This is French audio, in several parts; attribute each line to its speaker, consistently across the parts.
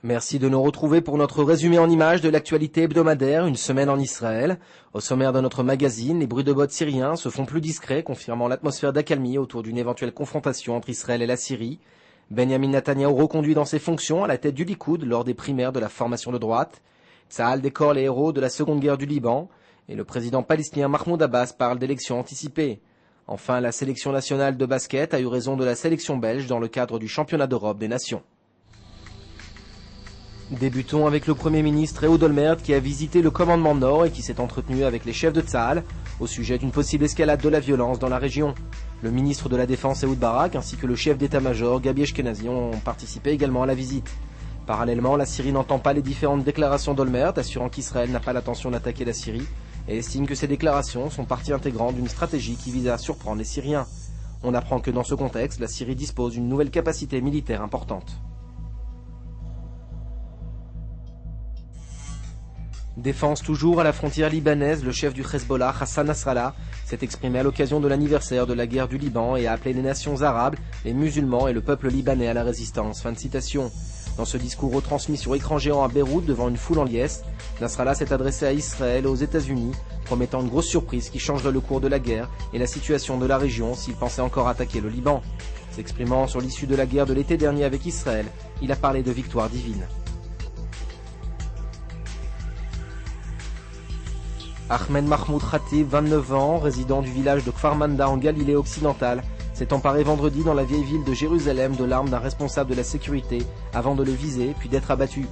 Speaker 1: Merci de nous retrouver pour notre résumé en images de l'actualité hebdomadaire, une semaine en Israël. Au sommaire de notre magazine, les bruits de bottes syriens se font plus discrets, confirmant l'atmosphère d'accalmie autour d'une éventuelle confrontation entre Israël et la Syrie. Benjamin Netanyahou reconduit dans ses fonctions à la tête du Likoud lors des primaires de la formation de droite. Tsahal décore les héros de la seconde guerre du Liban. Et le président palestinien Mahmoud Abbas parle d'élections anticipées. Enfin, la sélection nationale de basket a eu raison de la sélection belge dans le cadre du championnat d'Europe des nations. Débutons avec le Premier ministre Ehud Olmert qui a visité le commandement Nord et qui s'est entretenu avec les chefs de Tsahal au sujet d'une possible escalade de la violence dans la région. Le ministre de la Défense Ehud Barak ainsi que le chef d'état-major Gabi Ashkenazi ont participé également à la visite. Parallèlement, la Syrie n'entend pas les différentes déclarations d'Olmert, assurant qu'Israël n'a pas l'intention d'attaquer la Syrie, et estime que ces déclarations sont partie intégrante d'une stratégie qui vise à surprendre les Syriens. On apprend que dans ce contexte, la Syrie dispose d'une nouvelle capacité militaire importante. Défense toujours à la frontière libanaise, le chef du Hezbollah, Hassan Nasrallah, s'est exprimé à l'occasion de l'anniversaire de la guerre du Liban et a appelé les nations arabes, les musulmans et le peuple libanais à la résistance. Fin de citation. Dans ce discours retransmis sur écran géant à Beyrouth devant une foule en liesse, Nasrallah s'est adressé à Israël et aux États-Unis, promettant une grosse surprise qui changerait le cours de la guerre et la situation de la région s'il pensait encore attaquer le Liban. S'exprimant sur l'issue de la guerre de l'été dernier avec Israël, il a parlé de victoire divine. Ahmed Mahmoud Khatib, 29 ans, résident du village de Kfar Manda en Galilée occidentale, s'est emparé vendredi dans la vieille ville de Jérusalem de l'arme d'un responsable de la sécurité avant de le viser puis d'être abattu.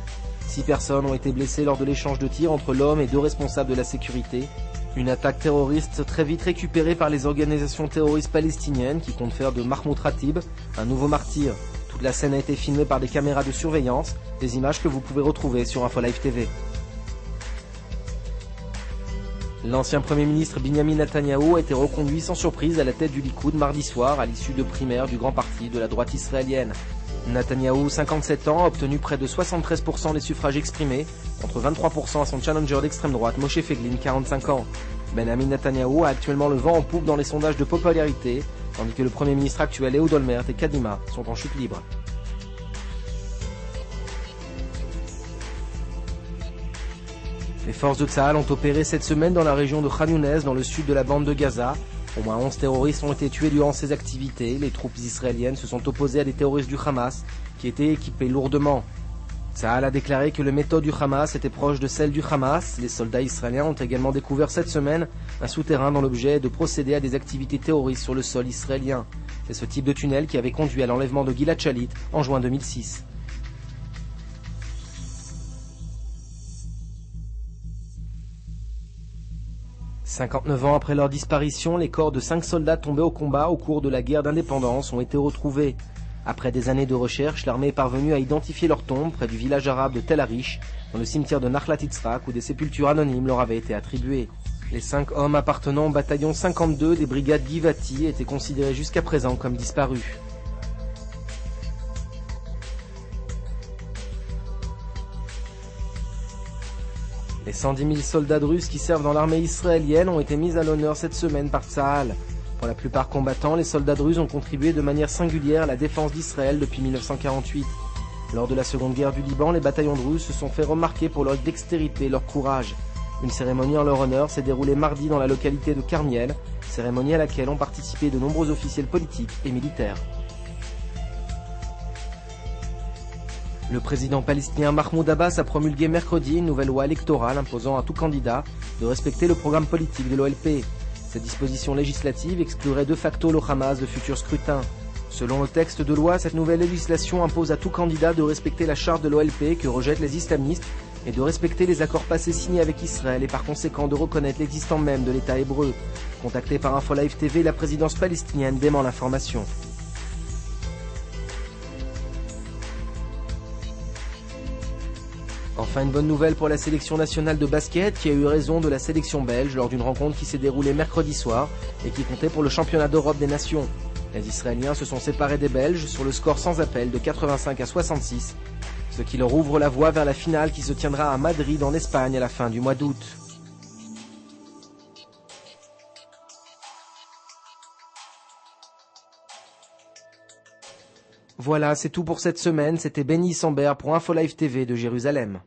Speaker 1: 6 personnes ont été blessées lors de l'échange de tirs entre l'homme et 2 responsables de la sécurité. Une attaque terroriste très vite récupérée par les organisations terroristes palestiniennes qui comptent faire de Mahmoud Khatib un nouveau martyr. Toute la scène a été filmée par des caméras de surveillance, des images que vous pouvez retrouver sur InfoLive TV. L'ancien Premier ministre Benjamin Netanyahou a été reconduit sans surprise à la tête du Likoud mardi soir à l'issue de primaires du grand parti de la droite israélienne. Netanyahou, 57 ans, a obtenu près de 73% des suffrages exprimés, contre 23% à son challenger d'extrême droite Moshe Feiglin, 45 ans. Benjamin Netanyahou a actuellement le vent en poupe dans les sondages de popularité, tandis que le Premier ministre actuel Ehud Olmert et Kadima sont en chute libre. Les forces de Tsahal ont opéré cette semaine dans la région de Khan Younes, dans le sud de la bande de Gaza. Au moins 11 terroristes ont été tués durant ces activités. Les troupes israéliennes se sont opposées à des terroristes du Hamas, qui étaient équipés lourdement. Tsahal a déclaré que les méthodes du Hamas étaient proches de celles du Hamas. Les soldats israéliens ont également découvert cette semaine un souterrain dont l'objet est de procéder à des activités terroristes sur le sol israélien. C'est ce type de tunnel qui avait conduit à l'enlèvement de Gilad Shalit en juin 2006. « 59 ans après leur disparition, les corps de 5 soldats tombés au combat au cours de la guerre d'indépendance ont été retrouvés. Après des années de recherche, l'armée est parvenue à identifier leurs tombes près du village arabe de Tel Arish, dans le cimetière de Nachlat Yitzhak, où des sépultures anonymes leur avaient été attribuées. Les 5 hommes appartenant au bataillon 52 des brigades Givati étaient considérés jusqu'à présent comme disparus. Les 110 000 soldats druzes qui servent dans l'armée israélienne ont été mis à l'honneur cette semaine par Tsahal. Pour la plupart combattants, les soldats druzes ont contribué de manière singulière à la défense d'Israël depuis 1948. Lors de la seconde guerre du Liban, les bataillons druzes se sont fait remarquer pour leur dextérité et leur courage. Une cérémonie en leur honneur s'est déroulée mardi dans la localité de Carmiel, cérémonie à laquelle ont participé de nombreux officiels politiques et militaires. Le président palestinien Mahmoud Abbas a promulgué mercredi une nouvelle loi électorale imposant à tout candidat de respecter le programme politique de l'OLP. Cette disposition législative exclurait de facto le Hamas de futurs scrutins. Selon le texte de loi, cette nouvelle législation impose à tout candidat de respecter la charte de l'OLP que rejettent les islamistes et de respecter les accords passés signés avec Israël et par conséquent de reconnaître l'existence même de l'État hébreu. Contacté par InfoLive TV, la présidence palestinienne dément l'information. Enfin, une bonne nouvelle pour la sélection nationale de basket qui a eu raison de la sélection belge lors d'une rencontre qui s'est déroulée mercredi soir et qui comptait pour le championnat d'Europe des nations. Les Israéliens se sont séparés des Belges sur le score sans appel de 85 à 66, ce qui leur ouvre la voie vers la finale qui se tiendra à Madrid en Espagne à la fin du mois d'août. Voilà, c'est tout pour cette semaine. C'était Benny Sambert pour InfoLive TV de Jérusalem.